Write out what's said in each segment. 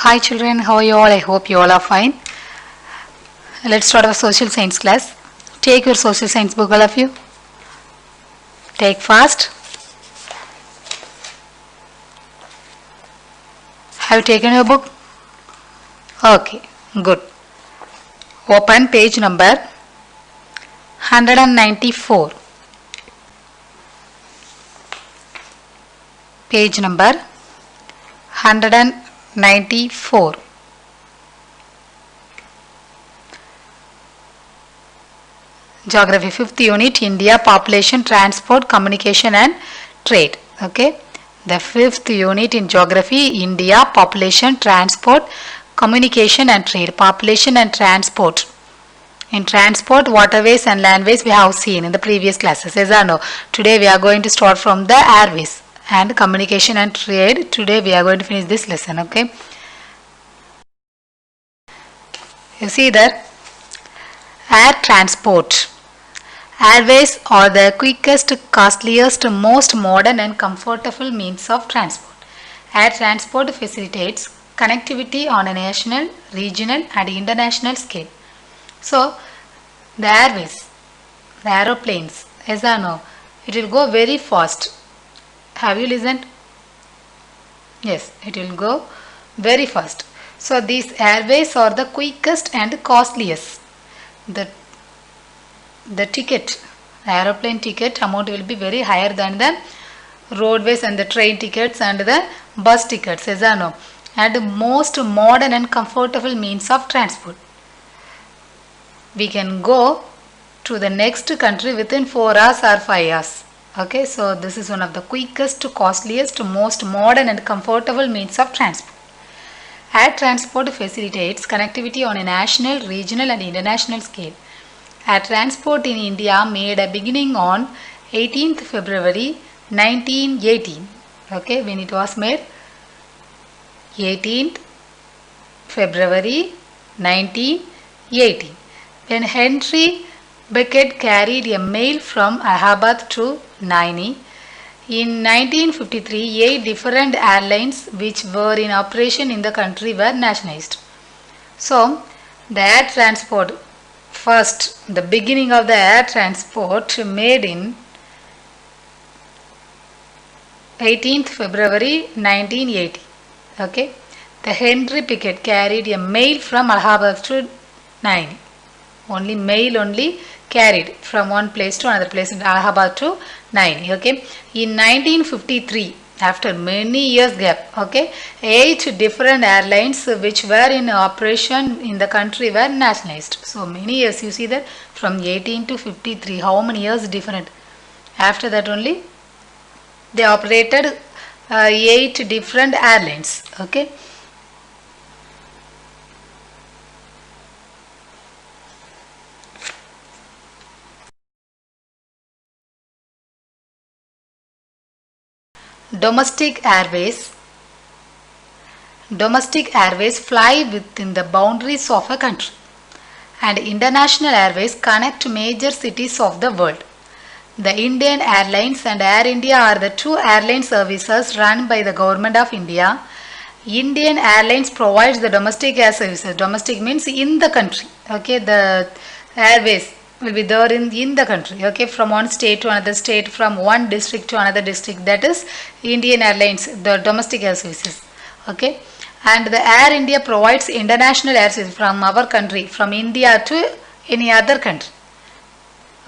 Hi children, how are you all? I hope you all are fine. Let's start our social science class. Take your social science book, all of you. Take fast. Have you taken your book? Okay, good. Open page number 194. Page number 194. Geography 5th unit, India, population, transport, communication and trade. Okay, the 5th unit in geography, India, population, transport, communication and trade. Population and transport. In transport, waterways and landways we have seen in the previous classes. Yes or no? Today we are going to start from the airways and communication and trade. Today we are going to finish this lesson. Okay, you see that air transport. Airways are the quickest, costliest, most modern and comfortable means of transport. Air transport facilitates connectivity on a national, regional and international scale. So, the airways, the aeroplanes, yes or no, it will go very fast. Have you listened? Yes, it will go very fast. So, these airways are the quickest and costliest. The ticket, aeroplane ticket amount will be very higher than the roadways and the train tickets and the bus tickets, yes or no, and most modern and comfortable means of transport. We can go to the next country within 4 hours or 5 hours. Okay, so this is one of the quickest, costliest, most modern and comfortable means of transport. Air transport facilitates connectivity on a national, regional and international scale. Air transport in India made a beginning on 18th February 1918. Okay, when it was made? 18th February 1918. When Henry Beckett carried a mail from Allahabad to Naini. In 1953, 8 different airlines which were in operation in the country were nationalized. So, the air transport, first, the beginning of the air transport made in 18th February 1980. Okay, the Henry Pickett carried a mail from Allahabad to Naini. Only mail only carried from one place to another place in Allahabad to Naini. Okay, in 1953, after many years gap, okay, 8 different airlines which were in operation in the country were nationalized. So many years, you see that from 18 to 53, how many years different? After that only they operated 8 different airlines. Okay, domestic airways fly within the boundaries of a country, and international airways connect major cities of the world. The Indian Airlines and Air India are the 2 airline services run by the Government of India. Indian Airlines provides the domestic air services. Domestic means in the country. Okay, the airways will be there in the country. Okay, from one state to another state, from one district to another district. That is Indian Airlines, the domestic air services. Okay, and the Air India provides international air services from our country, from India to any other country.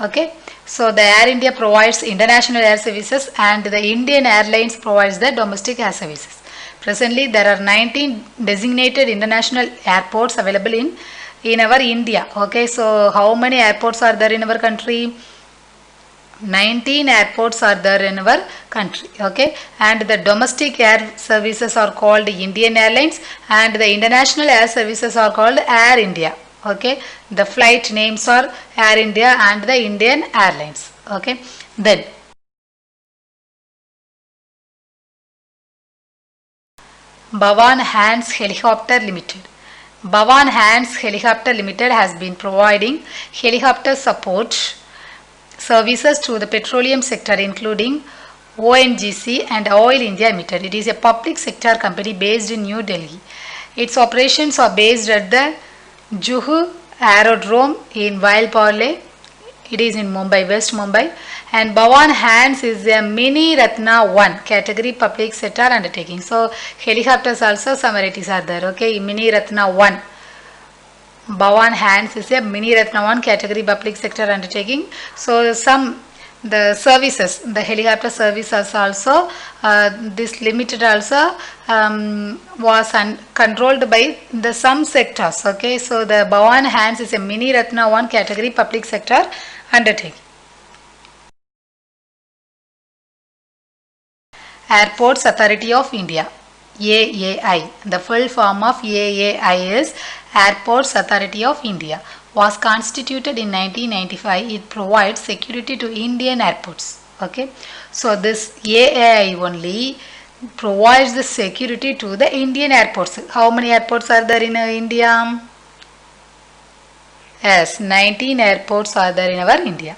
Okay, so the Air India provides international air services and the Indian Airlines provides the domestic air services. Presently, there are 19 designated international airports available in our India. Okay, so how many airports are there in our country? 19 airports are there in our country. Okay, and the domestic air services are called Indian Airlines and the international air services are called Air India. Okay, the flight names are Air India and the Indian Airlines. Okay, then Bhavan Hands Helicopter Limited. Bhavan Hands Helicopter Limited has been providing helicopter support services to the petroleum sector including ONGC and Oil India Limited. It is a public sector company based in New Delhi. Its operations are based at the Juhu Aerodrome in Vailpale. It is in Mumbai, West Mumbai. And Bhawan Hands is a Mini Ratna 1 category public sector undertaking. So helicopters also some varieties are there. Okay, Mini Ratna 1. Bhawan Hands is a Mini Ratna 1 category public sector undertaking. So the services, the helicopter services also, this limited also was controlled by the some sectors. Okay, so the Bhawan Hands is a Mini Ratna 1 category public sector undertaking. Airports Authority of India, AAI. The full form of AAI is Airports Authority of India. Was constituted in 1995. It provides security to Indian airports. Okay, so this AAI only provides the security to the Indian airports. How many airports are there in India? Yes, 19 airports are there in our India.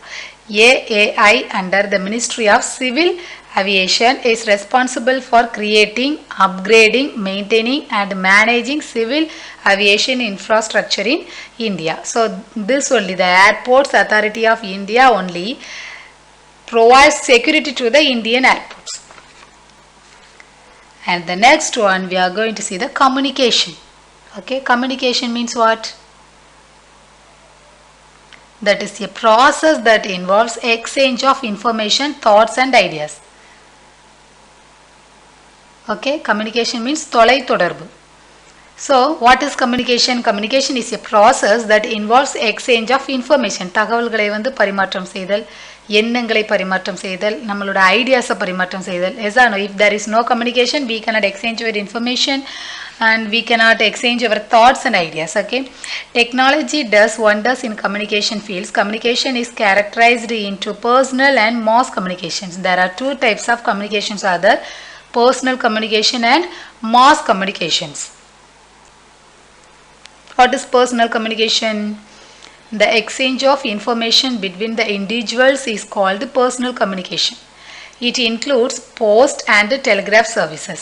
AAI under the Ministry of Civil Aviation is responsible for creating, upgrading, maintaining and managing civil aviation infrastructure in India. So this only, the Airports Authority of India only provides security to the Indian airports. And the next one we are going to see the communication. Okay, communication means what? That is a process that involves exchange of information, thoughts and ideas. Okay, communication means தொலை தொடர்பு. So what is communication? Communication is a process that involves exchange of information. தகவல்களை பரிமாற்றம் செய்தல், எண்ணங்களை பரிமாற்றம் செய்தல், நம்மளோட ஐடியாஸை பரிமாற்றம் செய்தல். If there is no communication, we cannot exchange our information and we cannot exchange our thoughts and ideas. Okay, technology does wonders in communication fields. Communication is characterized into personal and mass communications. There are two types of communications are there: personal communication and mass communications. What is personal communication? The exchange of information between the individuals is called personal communication. It includes post and telegraph services,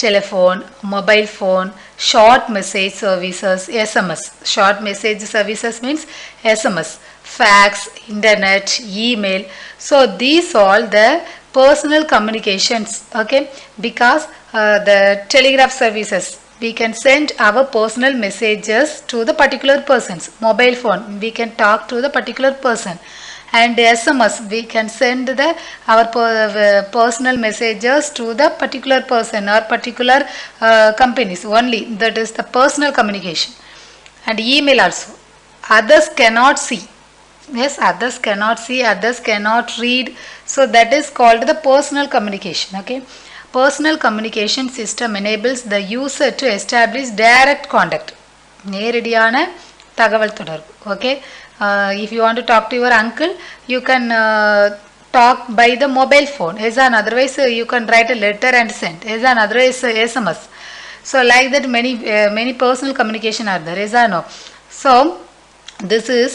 telephone, mobile phone, short message services, SMS. Short message services means SMS, fax, internet, email. So these all the personal communications. Okay, because the telegraph services, we can send our personal messages to the particular persons. Mobile phone, we can talk to the particular person. And SMS, we can send our personal messages to the particular person or particular companies only. That is the personal communication. And email also. Others cannot see. Yes, others cannot see, others cannot read. So that is called the personal communication. Okay. Personal communication system enables the user to establish direct contact. நேரடியான தகவல் தொடர்பு. Okay. If you want to talk to your uncle, you can talk by the mobile phone. Otherwise, you can write a letter and send. Otherwise, SMS. So like that, many personal communication are there. No. So this is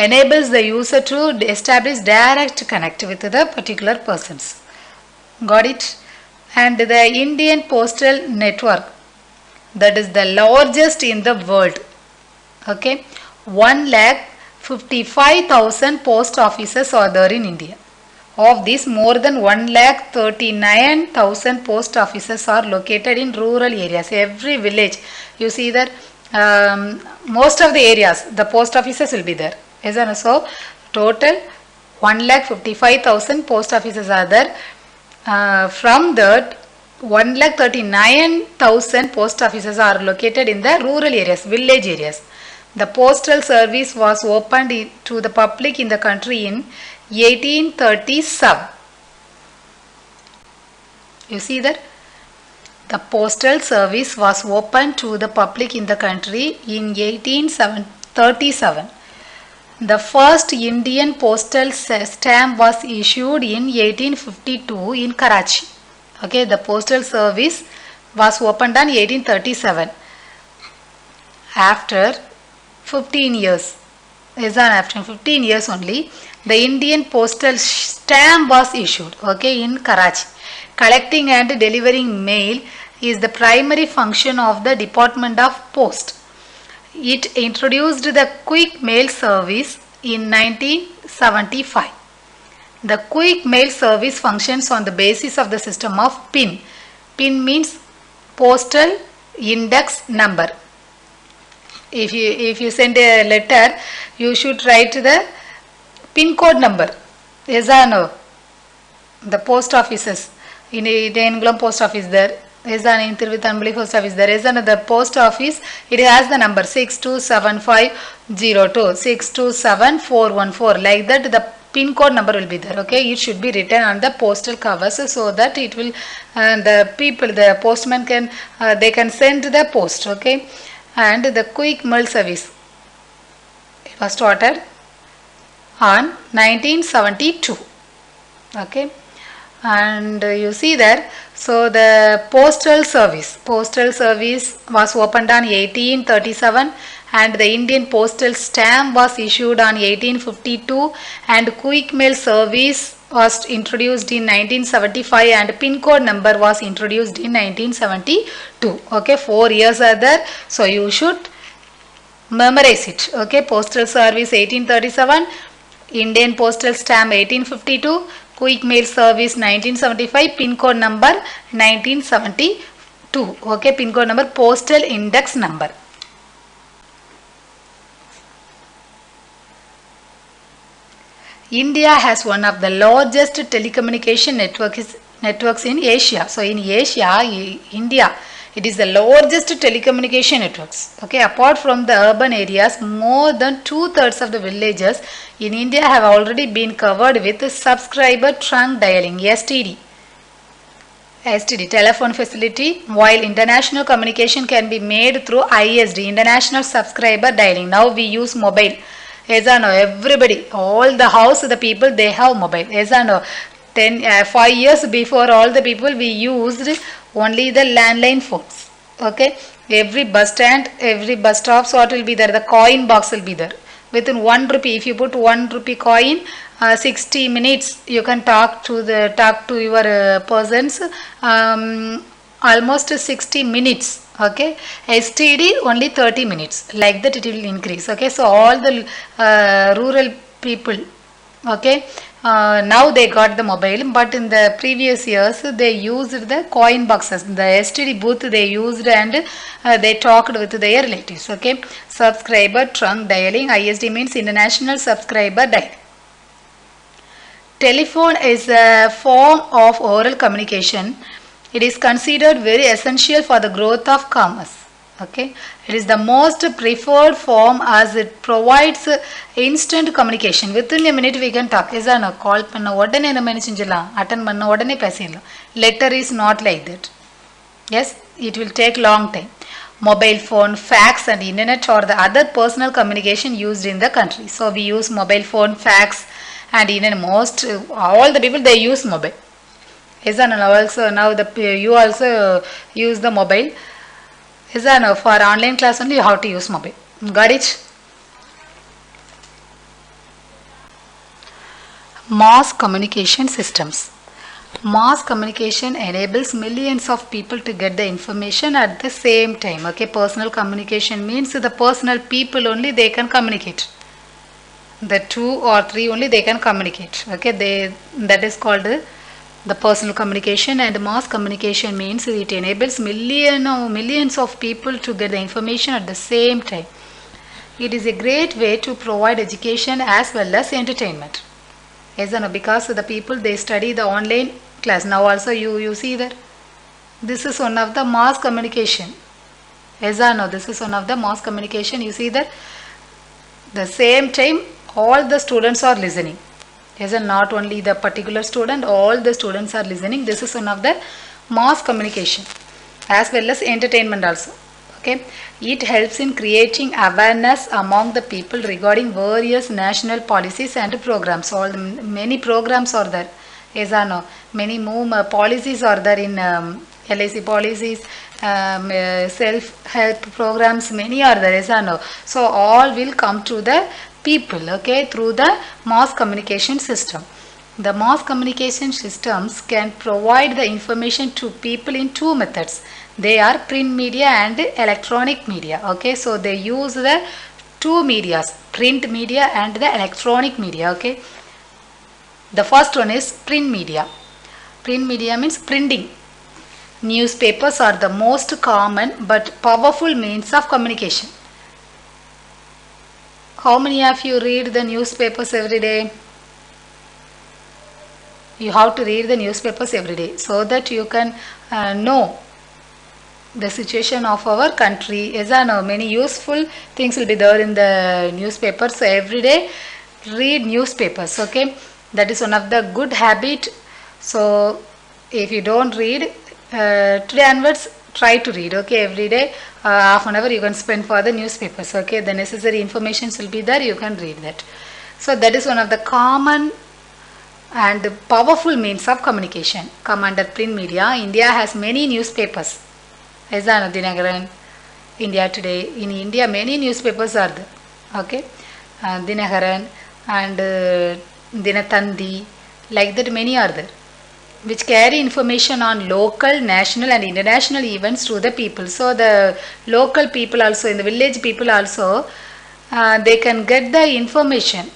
enables the user to establish direct connect with the particular persons. Got it? And the Indian Postal Network, that is the largest in the world. Okay, 1,55,000 post offices are there in India. Of these, more than 1,39,000 post offices are located in rural areas. Every village, you see that most of the areas, the post offices will be there. So, total 1,55,000 post offices are there. From that, 1,39,000 post offices are located in the rural areas, village areas. The postal service was opened to the public in the country in 1837. You see that? The postal service was opened to the public in the country in 1837. The first Indian postal stamp was issued in 1852 in Karachi. Okay, the postal service was opened in 1837. After 15 years, after 15 years only, the Indian postal stamp was issued. Okay, in Karachi. Collecting and delivering mail is the primary function of the Department of Post. It introduced the quick mail service in 1975. The quick mail service functions on the basis of the system of PIN. PIN means postal index number. If you send a letter, you should write the PIN code number. Yes or no? The post offices. In Dengulam post office there. Yes or no? In Tiruvitambuli post office there. Yes or no? The post office, it has the number 627502, 627414. Like that, the PIN code number will be there. Okay, it should be written on the postal covers so that it will the people, the postman can they can send the post. Okay, and the quick mail service, it was started on 1972. Okay, and you see there. So the postal service was opened on 1837, and the Indian postal stamp was issued on 1852, and quick mail service was introduced in 1975, and PIN code number was introduced in 1972. Okay, 4 years are there, so you should memorize it. Okay, postal service 1837, Indian postal stamp 1852, quick mail service 1975, PIN code number 1972. Okay, PIN code number, postal index number. India has one of the largest telecommunication networks in Asia. So in Asia, India, it is the largest telecommunication networks. Okay, apart from the urban areas, more than 2/3 of the villages in India have already been covered with subscriber trunk dialing (STD). STD telephone facility, while international communication can be made through ISD, international subscriber dialing. Now we use mobile. Yes or no? Everybody, all the house, the people, they have mobile. Yes or no? 5 years before, all the people, we used only the landline phones. Okay, every bus stand, every bus stops, what will be there? The coin box will be there. Within 1 rupee, if you put 1 rupee coin, 60 minutes you can talk to your persons. Almost 60 minutes. Okay, STD only 30 minutes. Like that, it will increase. Okay, so all the rural people. Okay, now they got the mobile, but in the previous years they used the coin boxes, the STD booth they used, and they talked with their relatives. Okay, subscriber trunk dialing, ISD means international subscriber dialing. Telephone is a form of oral communication. It is considered very essential for the growth of commerce. Okay, it is the most preferred form as it provides instant communication. Within a minute we can talk. Is no call panna odane nama enna senjala, attend panna odane pesiyala. Letter is not like that. Yes, it will take long time. Mobile phone, fax and internet are the other personal communication used in the country. So we use mobile phone, fax and internet. Most all the people, they use mobile. Yes, and also now you also use the mobile. Yes, and for online class only you have to use mobile. Got it? Mass communication systems. Mass communication enables millions of people to get the information at the same time. Okay, personal communication means the personal people only they can communicate. The 2 or 3 only they can communicate. Okay, that is called the personal communication. And mass communication means it enables millions of people to get the information at the same time. It is a great way to provide education as well as entertainment. Yes or no? Because the people, they study the online class. Now also you see that this is one of the mass communication. Yes or no? This is one of the mass communication. You see that the same time all the students are listening. Yes, and not only the particular student, all the students are listening. This is one of the mass communication as well as entertainment also. Okay, it helps in creating awareness among the people regarding various national policies and programs. Many programs are there. Yes or no? Many policies are there in LIC policies, self-help programs. Many are there. Yes or no? So all will come to the people. Okay, through the mass communication system. The mass communication systems can provide the information to people in two methods. They are print media and electronic media. Okay, so they use the two medias, print media and the electronic media. Okay, the first one is print media. Print media means printing. Newspapers are the most common but powerful means of communication. How many of you read the newspapers every day? You have to read the newspapers every day so that you can know the situation of our country. Yes or no? Many useful things will be there in the newspaper. So every day read newspapers. Okay, that is one of the good habit. So if you don't read today onwards, try to read. Okay, every day half an hour you can spend for the newspapers. Okay, the necessary informations will be there. You can read that. So that is one of the common and powerful means of communication. Come under print media. India has many newspapers. Ezana Dinagaran, India Today. In India, many newspapers are there. Okay, Dinagaran and Dinatandi, like that, many are there, which carry information on local, national, and international events to the people. So the local people also, in the village people also, they can get the information.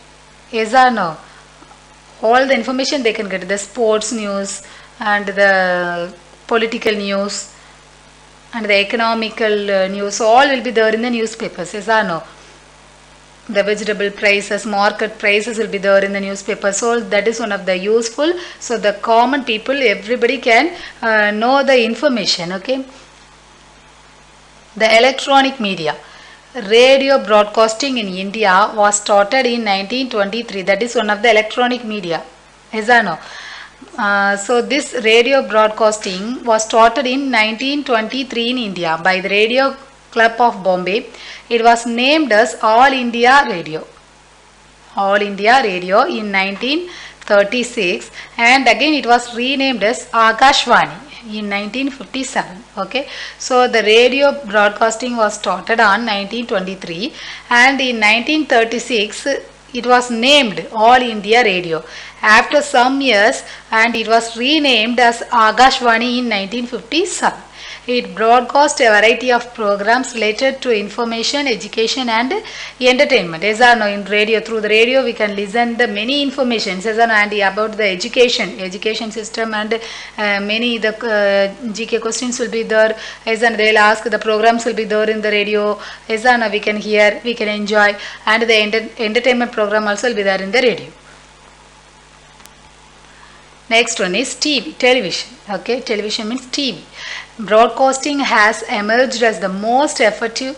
Yes or no? All the information they can get, the sports news and the political news and the economical news, all will be there in the newspapers. Yes or no? The vegetable prices, market prices will be there in the newspaper. So that is one of the useful. So the common people, everybody can know the information. Okay. The electronic media. Radio broadcasting in India was started in 1923. That is one of the electronic media. Yes or no? So this radio broadcasting was started in 1923 in India by the Radio Club of Bombay. It was named as All India Radio. All India Radio in 1936, and again it was renamed as Akashvani in 1957. Okay, so the radio broadcasting was started on 1923, and in 1936 it was named All India Radio after some years, and it was renamed as Akashvani in 1957. It broadcast a variety of programs related to information, education and entertainment. Yes or no? In radio, through the radio we can listen the many information. Yes or no? And about the education system, and many the GK questions will be there. Yes or no? They will ask, the programs will be there in the radio. Yes or no? We can hear, we can enjoy, and the entertainment program also will be there in the radio. Next one is TV, television. Okay, television means TV. Broadcasting has emerged as the most effective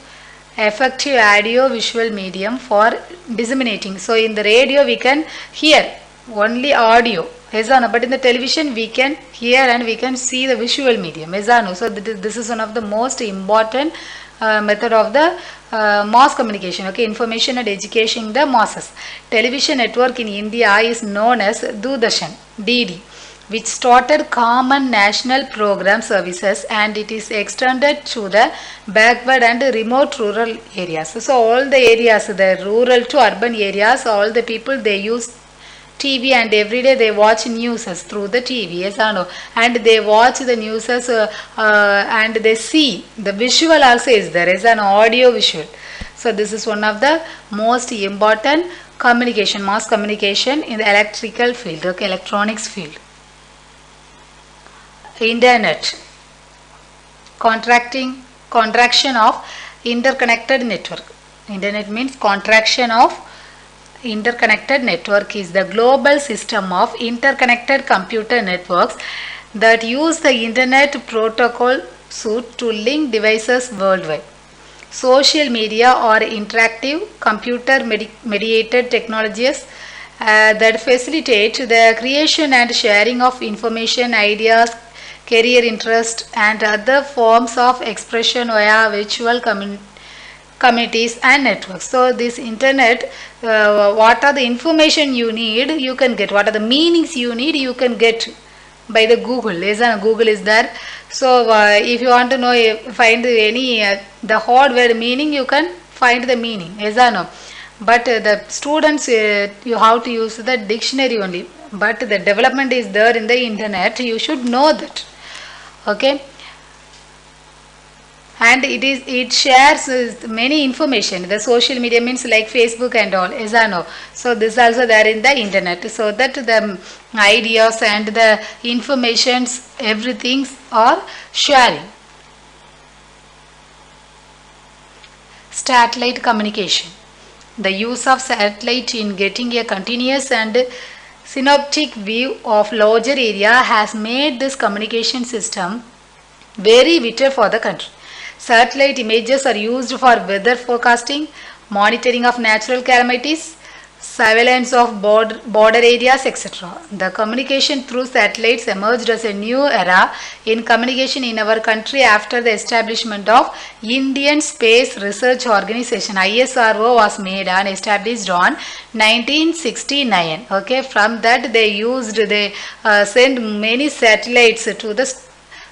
audio visual medium for disseminating. So in the radio we can hear only audio. Yes or no? But in the television we can hear and we can see the visual medium. Yes or no? So this is one of the most important method of the mass communication. Okay, information and education the masses. Television network in India is known as Doordarshan, DD, which started common national program services, and it is extended to the backward and remote rural areas. So all the areas, the rural to urban areas, all the people they use TV, and every day they watch news through the TV. Yes or no? And they watch the news and they see the visual also is there as an audio visual. So this is one of the most important communication, mass communication in the electrical field, okay, electronics field. Internet, contraction of interconnected network. Internet means contraction of interconnected network is the global system of interconnected computer networks that use the internet protocol suite to link devices worldwide. Social media or interactive computer mediated technologies that facilitate the creation and sharing of information, ideas, career interest and other forms of expression via virtual communities and networks. So this internet, what are the information you need, you can get. What are the meanings you need, you can get by the Google. Google is there. So if you want to know, find any the hardware meaning, you can find the meaning. Yes or no? but the students you have to use the dictionary only, but the development is there in the internet, you should know that. Okay, and it shares many information. The social media means like Facebook and all, is or no? So this also there in the internet, so that the ideas and the informations, everything are sharing. Satellite communication. The use of satellite in getting a continuous and synoptic view of larger area has made this communication system very vital for the country. Satellite images are used for weather forecasting, monitoring of natural calamities, surveillance of border areas, etc. The communication through satellites emerged as a new era in communication in our country after the establishment of Indian Space Research Organization. ISRO was made and established on 1969. Okay, from that they sent many satellites to the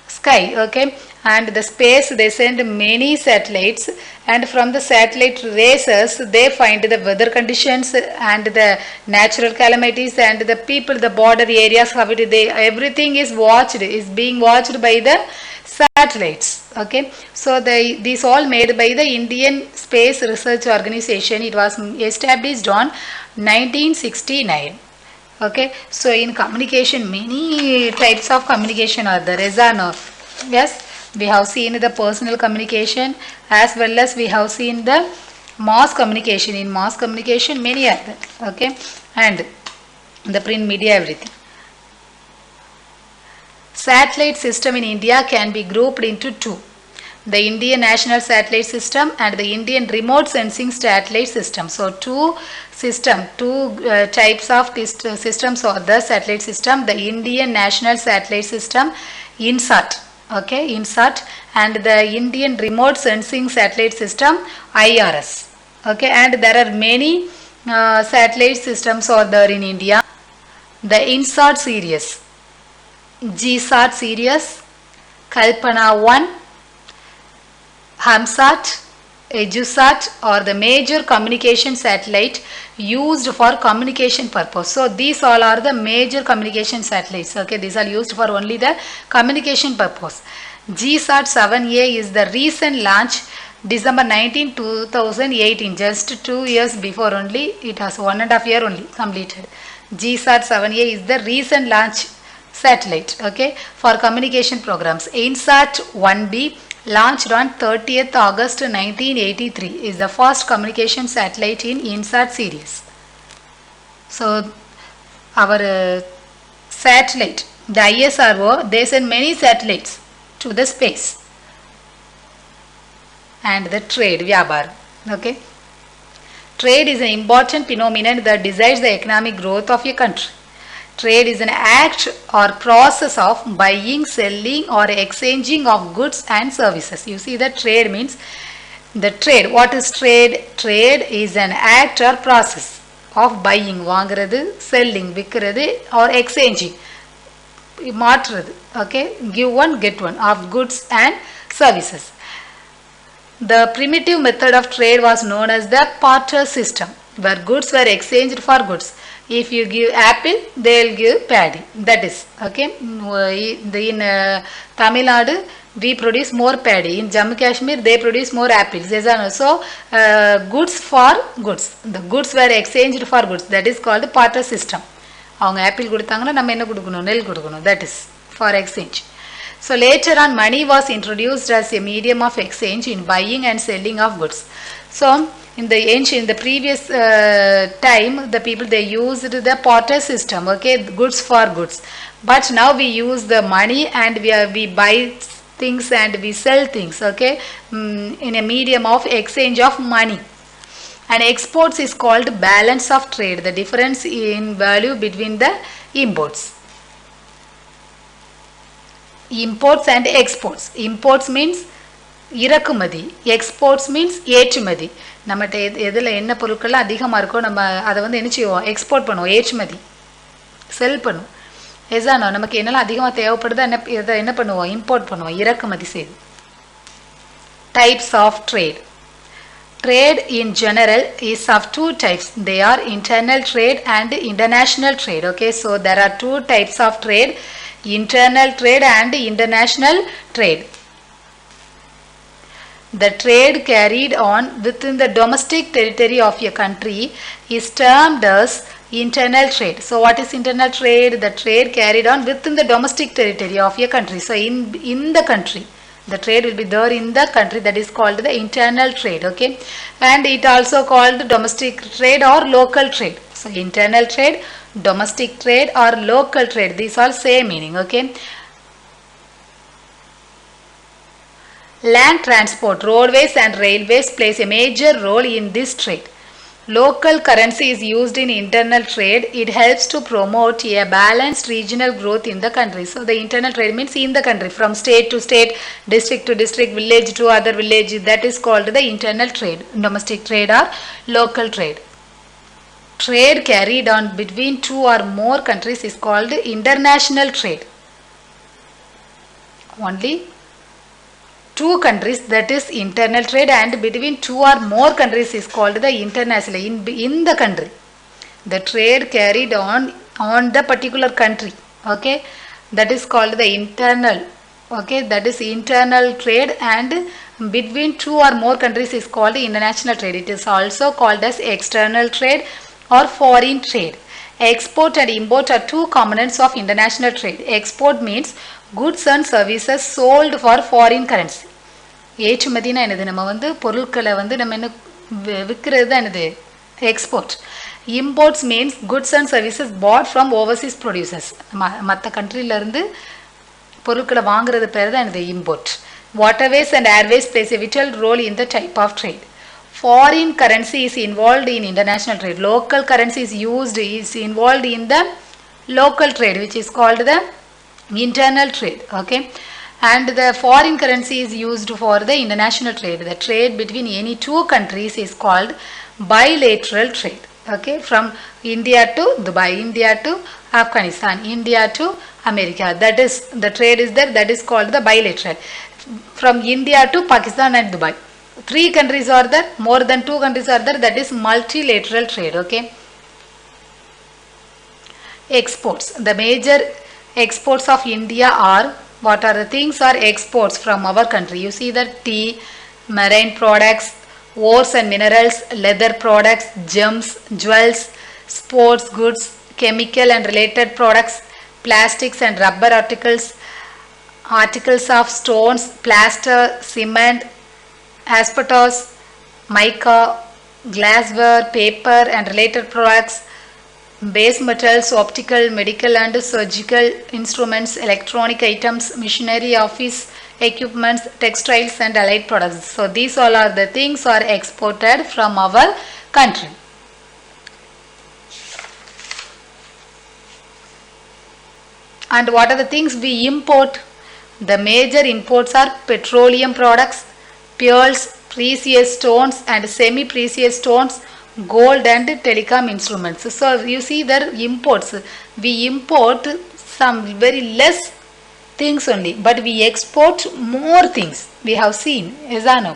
sky. Okay, and the space they send many satellites, and from the satellite races they find the weather conditions and the natural calamities and the people, the border areas, how everything is being watched by the satellites. Okay, so these all made by the Indian Space Research Organization. It was established on 1969. Okay, so in communication many types of communication are there, is or no? Yes, we have seen the personal communication as well as we have seen the mass communication. In mass communication many are there. Okay, and the print media, everything. Satellite system in India can be grouped into two: the Indian National Satellite System and the Indian Remote Sensing Satellite System. So two types of systems are the satellite system: the Indian National Satellite System, INSAT. Okay, INSAT, and the Indian Remote Sensing Satellite System, IRS. Okay, and there are many satellite systems are there in India. The INSAT series, GSAT series, Kalpana 1, HAMSAT, EduSat are the major communication satellite used for communication purpose. So these all are the major communication satellites. Okay, these are used for only the communication purpose. GSAT 7A is the recent launch, December 19, 2018, just 2 years before only. It has 1.5 years only completed. GSAT 7A is the recent launch satellite, okay, for communication programs. INSAT 1B, launched on 30th August 1983, is the first communication satellite in INSAT series. So our satellite, the ISRO, they send many satellites to the space. And the trade, Vyabar. Okay, trade is an important phenomenon that decides the economic growth of a country. Trade is an act or process of buying, selling or exchanging of goods and services. You see, the trade means the trade. What is trade? Trade is an act or process of buying, vaங்குறது, selling, விக்கிறது, or exchanging, மாற்றுறது. Okay, give one, get one, of goods and services. The primitive method of trade was known as the barter system, where goods were exchanged for goods. If you give apple, they will give paddy. That is, okay. In Tamil Nadu, we produce more paddy. In Jammu Kashmir, they produce more apples. So, goods for goods. The goods were exchanged for goods. That is called barter system. அவங்க apple கொடுத்தாங்கன்னா நம்ம என்ன கொடுக்கணும், நெல் கொடுக்கணும். That is for exchange. So later on, money was introduced as a medium of exchange in buying and selling of goods. So in the previous time, the people, they used the barter system, okay, goods for goods. But now we use the money and we buy things and we sell things, okay, in a medium of exchange of money. And exports is called balance of trade, the difference in value between the imports. Imports and exports. Imports means இறக்குமதி, exports means ஏற்றுமதி. நம்மகிட்ட எதில் என்ன பொருட்கள்லாம் அதிகமாக இருக்கோ நம்ம அதை வந்து என்ன செய்வோம், எக்ஸ்போர்ட் பண்ணுவோம், ஏற்றுமதி, செல் பண்ணுவோம். எதானோ நமக்கு என்னெல்லாம் அதிகமாக தேவைப்படுதோ இதை என்ன பண்ணுவோம், இம்போர்ட் பண்ணுவோம், இறக்குமதி செய்து. Types of trade. Trade in general is of two types. They are internal trade and international trade. Okay, so there are two types of trade, internal trade and international trade. The trade carried on within the domestic territory of a country is termed as internal trade. So what is internal trade? The trade carried on within the domestic territory of a country. So in the country, the trade will be there in the country, that is called the internal trade. Okay, and it also called domestic trade or local trade. So internal trade, domestic trade or local trade, these all same meaning. Okay, land transport, roadways and railways plays a major role in this trade. Local currency is used in internal trade. It helps to promote a balanced regional growth in the country. So the internal trade means in the country, from state to state, district to district, village to other village. That is called the internal trade, domestic trade or local trade. Trade carried on between two or more countries is called international trade. Only two countries, that is internal trade, and between two or more countries is called the international. In the country, the trade carried on the particular country, okay, that is called the internal. Okay, that is internal trade, and between two or more countries is called international trade. It is also called as external trade or foreign trade. Export and import are two components of international trade. Export means goods and services sold for foreign currency. ஏற்றுமதினா என்னது? நம்ம வந்து பொருட்களை வந்து நம்ம என்ன விற்கிறது தான் என்னது? Export. Imports means goods and services bought from overseas producers. மற்ற கண்ட்ரியிலேருந்து பொருட்களை வாங்குறது பேர் தான் என்னது? Import. Waterways and airways plays a vital role in the type of trade. Foreign currency is involved in international trade. Local currency is involved in the local trade, which is called the internal trade. Okay, and the foreign currency is used for the international trade. The trade between any two countries is called bilateral trade. Okay, from India to Dubai, India to Afghanistan, India to America. That is the trade is there. That is called the bilateral. From India to Pakistan and Dubai. Three countries are there, more than two countries are there, that is multilateral trade. Okay, exports. The major exports of India are, what are the things are exports from our country? You see that tea, marine products, ores and minerals, leather products, gems, jewels, sports goods, chemical and related products, plastics and rubber articles, articles of stones, plaster, cement, asbestos, mica, glassware, paper and related products, base metals, optical, medical and surgical instruments, electronic items, machinery, office equipments, textiles and allied products. So these all are the things are exported from our country. And what are the things we import? The major imports are petroleum products, pearls, precious stones and semi-precious stones, gold and telecom instruments. So you see there imports. We import some very less things only, but we export more things. We have seen, yes or no?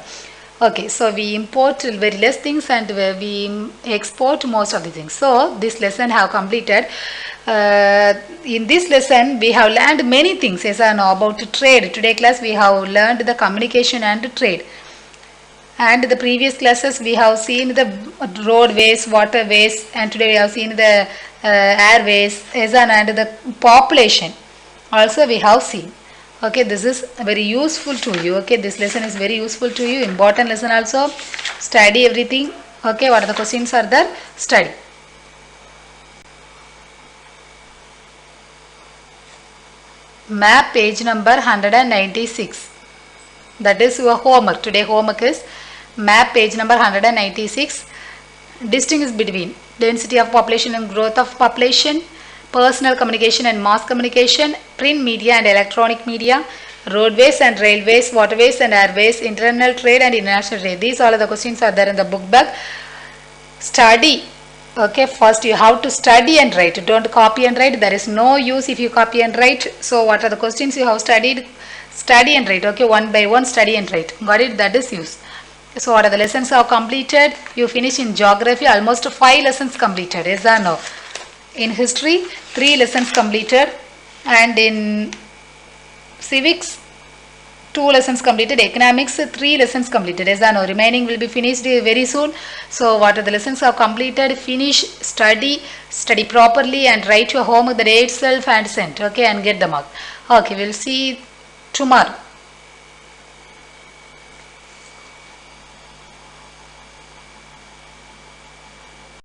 Okay, so we import very less things and we export most of the things. So this lesson have completed. In this lesson we have learned many things, yes or no, about trade. Today class we have learned the communication and trade, and the previous classes we have seen the roadways, waterways, and today we have seen the airways, yes, and the population also we have seen. Okay, this is very useful to you. Okay, this lesson is very useful to you, important lesson also. Study everything. Okay, what are the questions are there? Study. Map page number 196. That is your homework. Today homework is map page number 196. Distinguish between density of population and growth of population, personal communication and mass communication, print media and electronic media, roadways and railways, waterways and airways, internal trade and international trade. These all of the questions are there in the book bag. Study. Okay, first you have to study and write. Don't copy and write. There is no use if you copy and write. So what are the questions you have studied? Study and write. Okay, one by one study and write. Got it? That is use. So what are the lessons are completed? You finish in geography almost 5 lessons completed. Yes or no? In history 3 lessons completed, and in civics 2 lessons completed, economics 3 lessons completed. Yes or no? Remaining will be finished very soon. So what are the lessons are completed? Finish, study properly and write your homework the day itself and send. Okay, and get the mark. Okay, we'll see tomorrow.